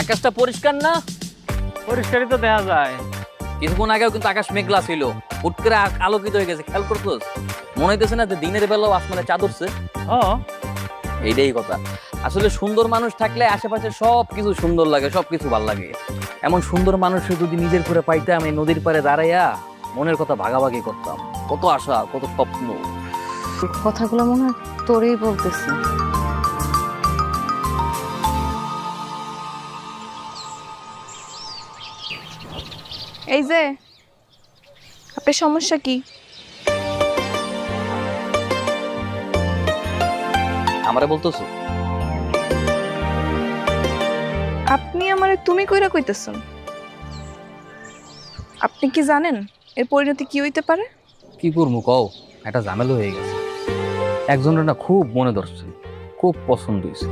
আকাশটা পরিষ্কার না? পরিষ্কারই তো দেখা যায়। কিছুক্ষণ আগেও কিন্তু আকাশ মেঘলা ছিল, হুট করে আলোকিত হয়ে গেছে, খেয়াল করছোস? মনে হইতেছে না যে দিনের বেলাও আসমানে চাঁদ উঠছে? ও এইটাই কথা। আসলে সুন্দর মানুষ থাকলে আশেপাশে সব কিছু সুন্দর লাগে, সব কিছু ভালো লাগে। এমন সুন্দর মানুষ যদি নিজের করে পাইতাম, এই নদীর পাড়ে দাঁড়াইয়া মনের কথা ভাগাভাগি করতাম। কত আশা, কত স্বপ্ন। কথাগুলো মনে হয় তোরই বলতেছি। এই যে আপনার সমস্যা কি? আমারে বলতেছো? আপনি আমারে তুমি কইরা কইতেছেন? আপনি কি জানেন এর পরিণতি কি হইতে পারে? কি করবো কও, একটা ঝামেলা হয়ে গেছে। একজনের না খুব মনে ধরছে, খুব পছন্দ হয়েছে।